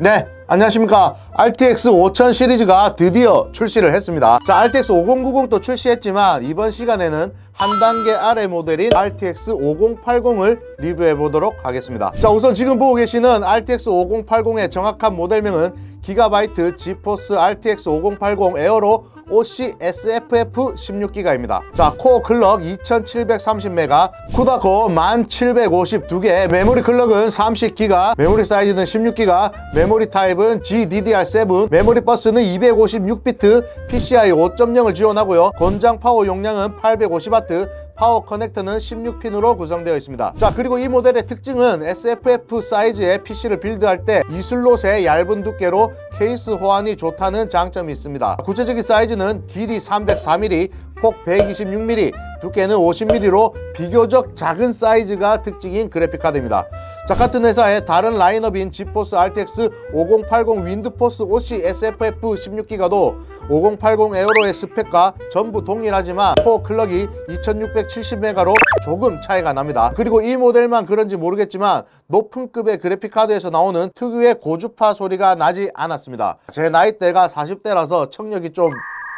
네, 안녕하십니까. RTX 5000 시리즈가 드디어 출시를 했습니다. 자, RTX 5090도 출시했지만 이번 시간에는 한 단계 아래 모델인 RTX 5080을 리뷰해 보도록 하겠습니다. 자, 우선 지금 보고 계시는 RTX 5080의 정확한 모델명은 기가바이트 지포스 RTX 5080 에어로 OC SFF 16기가입니다. 자, 코어 클럭 2730메가, 쿠다 코어 1752개, 메모리 클럭은 30기가, 메모리 사이즈는 16기가, 메모리 타입은 GDDR7, 메모리 버스는 256비트, PCI 5.0을 지원하고요. 권장 파워 용량은 850W, 파워 커넥터는 16핀으로 구성되어 있습니다. 자, 그리고 이 모델의 특징은 SFF 사이즈의 PC를 빌드할 때 이슬롯의 얇은 두께로 케이스 호환이 좋다는 장점이 있습니다. 구체적인 사이즈는 길이 304mm, 폭 126mm, 두께는 50mm로 비교적 작은 사이즈가 특징인 그래픽카드입니다. 자, 같은 회사의 다른 라인업인 지포스 RTX 5080 윈드포스 OC SFF 16기가도 5080 에어로의 스펙과 전부 동일하지만 코어 클럭이 2670메가로 조금 차이가 납니다. 그리고 이 모델만 그런지 모르겠지만 높은 급의 그래픽카드에서 나오는 특유의 고주파 소리가 나지 않았습니다. 제 나이대가 40대라서 청력이 좀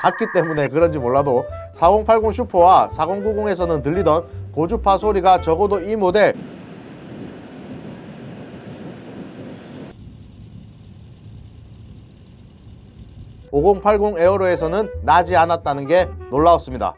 같기 때문에 그런지 몰라도 4080 슈퍼와 4090에서는 들리던 고주파 소리가 적어도 이 모델 5080 에어로에서는 나지 않았다는 게 놀라웠습니다.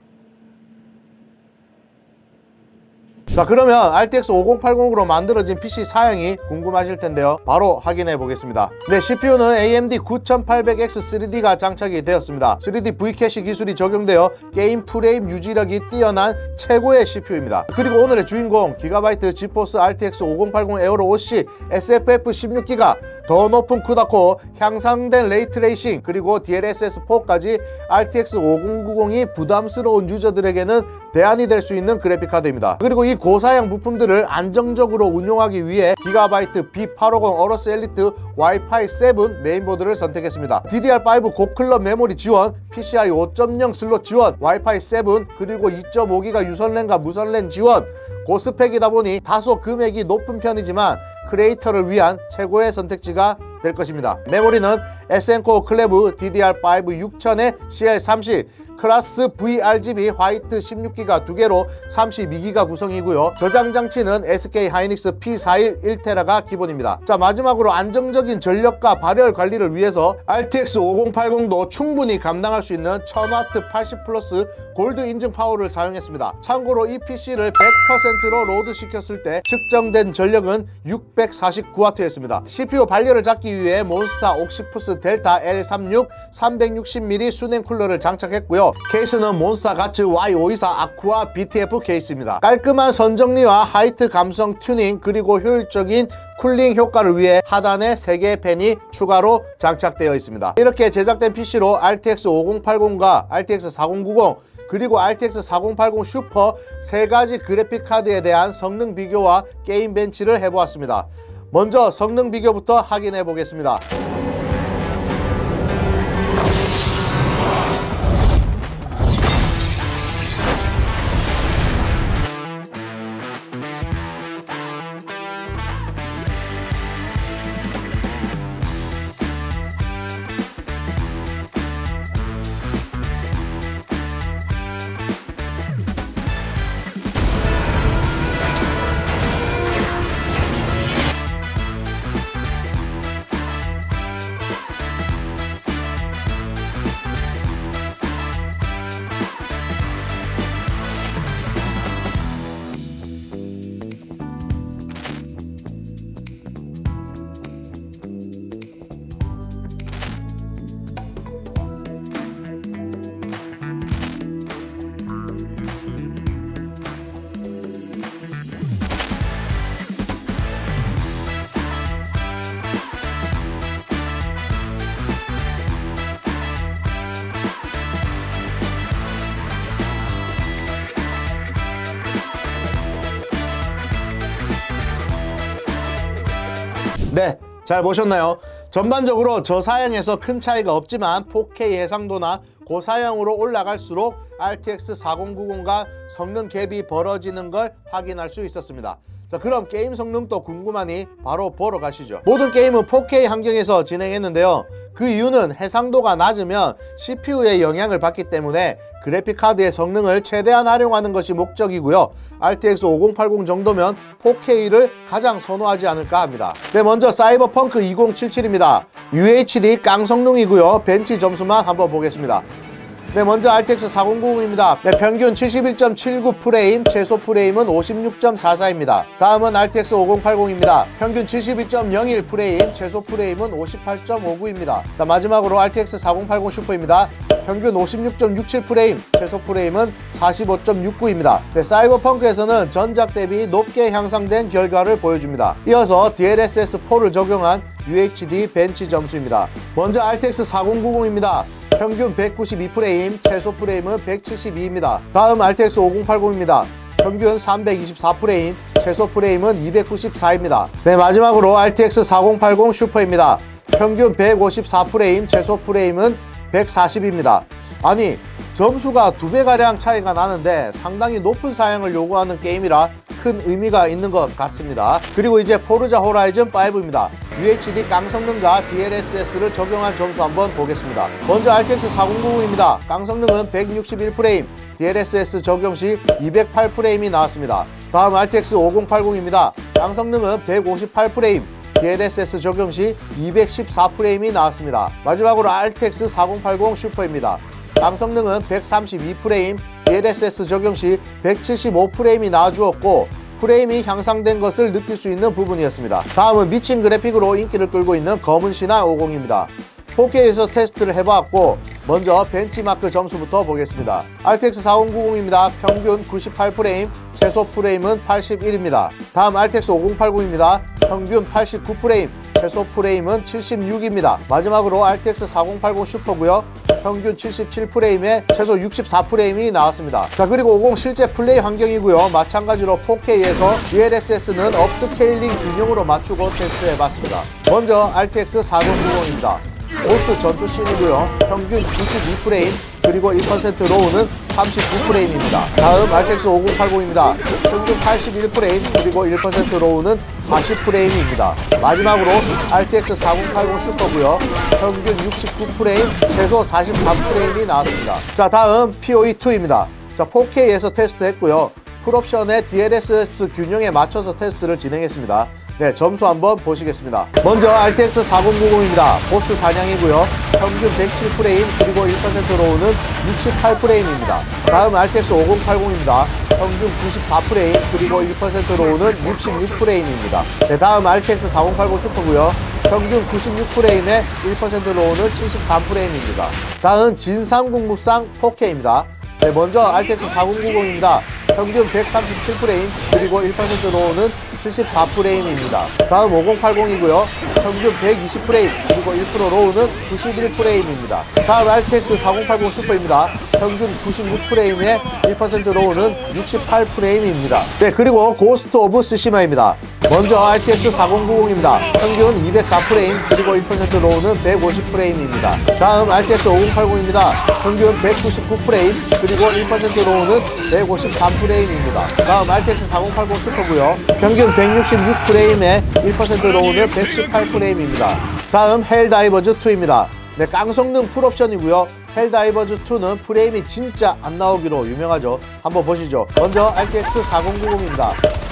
자, 그러면 RTX 5080으로 만들어진 PC 사양이 궁금하실 텐데요. 바로 확인해 보겠습니다. 네, CPU는 AMD 9800X 3D가 장착이 되었습니다. 3D V캐시 기술이 적용되어 게임 프레임 유지력이 뛰어난 최고의 CPU입니다. 그리고 오늘의 주인공 기가바이트 지포스 RTX 5080 에어로 OC SFF 16기가, 더 높은 쿠다 코어, 향상된 레이트레이싱, 그리고 DLSS4까지 RTX 5090이 부담스러운 유저들에게는 대안이 될 수 있는 그래픽카드입니다. 그리고 이 고사양 부품들을 안정적으로 운용하기 위해 기가바이트 B850 어러스 엘리트 와이파이 7 메인보드를 선택했습니다. DDR5 고클럭 메모리 지원, PCI 5.0 슬롯 지원, 와이파이 7, 그리고 2.5기가 유선랜과 무선랜 지원. 고스펙이다 보니 다소 금액이 높은 편이지만 크리에이터를 위한 최고의 선택지가 될 것입니다. 메모리는 SN코어 클래브 DDR5 6000에 CL30, 클래스 VRGB 화이트 16기가 2개로 32기가 구성이고요. 저장 장치는 SK 하이닉스 P41 1TB가 기본입니다. 자, 마지막으로 안정적인 전력과 발열 관리를 위해서 RTX 5080도 충분히 감당할 수 있는 1000W 80플러스 골드 인증 파워를 사용했습니다. 참고로 이 PC를 100%로 로드 시켰을 때 측정된 전력은 649W였습니다. CPU 발열을 잡기 위해 몬스타 옥시푸스 델타 L36 360mm 수냉 쿨러를 장착했고요. 케이스는 몬스타 가츠 Y524 아쿠아 BTF 케이스입니다. 깔끔한 선 정리와 하이트 감성 튜닝, 그리고 효율적인 쿨링 효과를 위해 하단에 3개의 팬이 추가로 장착되어 있습니다. 이렇게 제작된 PC로 RTX 5080과 RTX 4090, 그리고 RTX 4080 슈퍼 3가지 그래픽카드에 대한 성능 비교와 게임 벤치를 해보았습니다. 먼저 성능 비교부터 확인해 보겠습니다. 네, 잘 보셨나요? 전반적으로 저사양에서 큰 차이가 없지만 4K 해상도나 고사양으로 올라갈수록 RTX 4090과 성능 갭이 벌어지는 걸 확인할 수 있었습니다. 자, 그럼 게임 성능도 궁금하니 바로 보러 가시죠. 모든 게임은 4K 환경에서 진행했는데요. 그 이유는 해상도가 낮으면 CPU에 영향을 받기 때문에 그래픽카드의 성능을 최대한 활용하는 것이 목적이고요. RTX 5080 정도면 4K를 가장 선호하지 않을까 합니다. 네, 먼저 사이버펑크 2077입니다. UHD 깡성능이고요. 벤치 점수만 한번 보겠습니다. 네, 먼저 RTX 4090입니다. 네, 평균 71.79 프레임, 최소 프레임은 56.44입니다. 다음은 RTX 5080입니다. 평균 72.01 프레임, 최소 프레임은 58.59입니다. 자, 마지막으로 RTX 4080 슈퍼입니다. 평균 56.67 프레임, 최소 프레임은 45.69입니다. 네, 사이버펑크에서는 전작 대비 높게 향상된 결과를 보여줍니다. 이어서 DLSS4를 적용한 UHD 벤치 점수입니다. 먼저 RTX 4090입니다. 평균 192프레임, 최소 프레임은 172입니다. 다음 RTX 5080입니다. 평균 324프레임, 최소 프레임은 294입니다. 네, 마지막으로 RTX 4080 슈퍼입니다. 평균 154프레임, 최소 프레임은 140입니다. 아니, 점수가 2배가량 차이가 나는데 상당히 높은 사양을 요구하는 게임이라 큰 의미가 있는 것 같습니다. 그리고 이제 포르자 호라이즌 5입니다. UHD 깡성능과 DLSS를 적용한 점수 한번 보겠습니다. 먼저 RTX 4090입니다. 깡성능은 161프레임, DLSS 적용 시 208프레임이 나왔습니다. 다음 RTX 5080입니다. 깡성능은 158프레임, DLSS 적용 시 214프레임이 나왔습니다. 마지막으로 RTX 4080 슈퍼입니다. 깡성능은 132프레임, DLSS 적용 시 175프레임이 나와주었고 프레임이 향상된 것을 느낄 수 있는 부분이었습니다. 다음은 미친 그래픽으로 인기를 끌고 있는 검은 신화 50입니다. 4K에서 테스트를 해봤고 먼저 벤치마크 점수부터 보겠습니다. RTX 4090입니다. 평균 98프레임, 최소 프레임은 81입니다. 다음 RTX 5080입니다. 평균 89프레임, 최소 프레임은 76입니다. 마지막으로 RTX 4080 슈퍼고요. 평균 77프레임에 최소 64프레임이 나왔습니다. 자, 그리고 50 실제 플레이 환경이고요. 마찬가지로 4K에서 DLSS는 업스케일링 균형으로 맞추고 테스트해봤습니다. 먼저 RTX 4090입니다. 보스 전투 씬이고요. 평균 92프레임, 그리고 1% 로우는 39프레임입니다. 다음 RTX 5080입니다. 평균 81프레임, 그리고 1% 로우는 40프레임입니다. 마지막으로 RTX 4080 슈퍼고요. 평균 69프레임, 최소 44프레임이 나왔습니다. 자, 다음 PoE2입니다. 자, 4K에서 테스트했고요. 풀옵션의 DLSS 균형에 맞춰서 테스트를 진행했습니다. 네, 점수 한번 보시겠습니다. 먼저 RTX 4090입니다. 보스 사냥이고요. 평균 107프레임, 그리고 1% 로우는 68프레임입니다. 다음 RTX 5080입니다. 평균 94프레임, 그리고 1% 로우는 66프레임입니다. 네, 다음 RTX 4080 슈퍼고요. 평균 96프레임에 1% 로우는 73프레임입니다. 다음 진상국무상 4K입니다. 네, 먼저 RTX 4090입니다. 평균 137프레임, 그리고 1% 로우는 74프레임입니다. 다음 5080이고요. 평균 120프레임, 그리고 1% 로우는 91프레임입니다. 다음 RTX 4080 슈퍼입니다. 평균 96프레임에 1% 로우는 68프레임입니다. 네, 그리고 고스트 오브 스시마입니다. 먼저 RTX 4090입니다. 평균 204프레임, 그리고 1% 로우는 150프레임입니다. 다음 RTX 5080입니다. 평균 199프레임, 그리고 1% 로우는 153프레임입니다. 다음 RTX 4080 슈퍼고요. 평균 166프레임에 1% 로우는 118프레임입니다. 다음 헬다이버즈 2입니다. 네, 깡성능 풀옵션이고요. 헬다이버즈2는 프레임이 진짜 안 나오기로 유명하죠. 한번 보시죠. 먼저 RTX 4090입니다.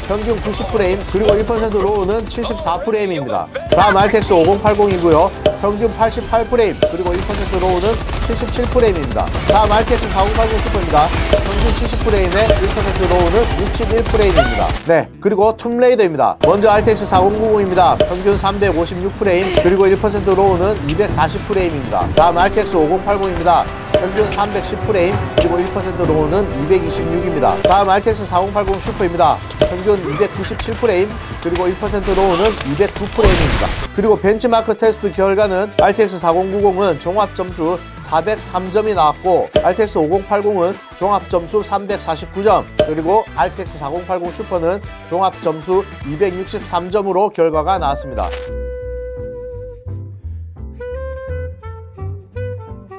평균 90프레임, 그리고 1% 로우는 74프레임입니다. 다음 RTX 5080이고요. 평균 88프레임, 그리고 1% 로우는 77프레임입니다. 다음 RTX 4080 슈퍼입니다. 평균 70프레임에 1% 로우는 61프레임입니다. 네, 그리고 툼레이더입니다. 먼저 RTX 4090입니다. 평균 356프레임, 그리고 1% 로우는 240프레임입니다. 다음 RTX 5080입니다. 평균 310프레임, 그리고 1% 로우는 226입니다. 다음 RTX 4080 슈퍼입니다. 평균 297프레임, 그리고 1% 로우는 209프레임입니다. 그리고 벤치마크 테스트 결과는 RTX 4090은 종합점수 403점이 나왔고 RTX 5080은 종합점수 349점, 그리고 RTX 4080 슈퍼는 종합점수 263점으로 결과가 나왔습니다.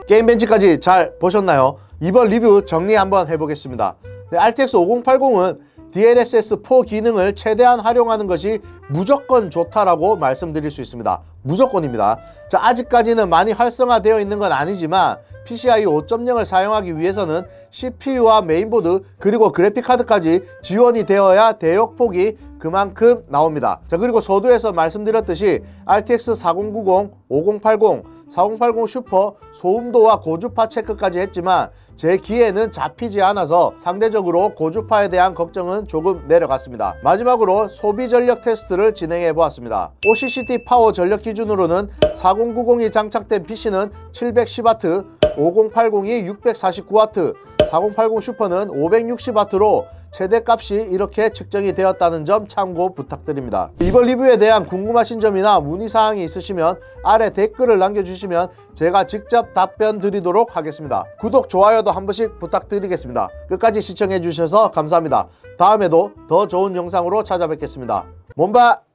게임벤치까지 잘 보셨나요? 이번 리뷰 정리 한번 해보겠습니다. 네, RTX 5080은 DLSS4 기능을 최대한 활용하는 것이 무조건 좋다라고 말씀드릴 수 있습니다. 무조건입니다. 자, 아직까지는 많이 활성화되어 있는 건 아니지만 PCIe 5.0을 사용하기 위해서는 CPU와 메인보드 그리고 그래픽카드까지 지원이 되어야 대역폭이 그만큼 나옵니다. 자, 그리고 서두에서 말씀드렸듯이 RTX 4090, 5080, 4080 슈퍼 소음도와 고주파 체크까지 했지만 제 귀에는 잡히지 않아서 상대적으로 고주파에 대한 걱정은 조금 내려갔습니다. 마지막으로 소비 전력 테스트를 진행해 보았습니다. OCCT 파워 전력 기준으로는 4090이 장착된 PC는 710W, 5080이 649W, 4080 슈퍼는 560W로 최대값이 이렇게 측정이 되었다는 점 참고 부탁드립니다. 이번 리뷰에 대한 궁금하신 점이나 문의사항이 있으시면 아래 댓글을 남겨주시면 제가 직접 답변 드리도록 하겠습니다. 구독, 좋아요도 한 번씩 부탁드리겠습니다. 끝까지 시청해 주셔서 감사합니다. 다음에도 더 좋은 영상으로 찾아뵙겠습니다. 몸바!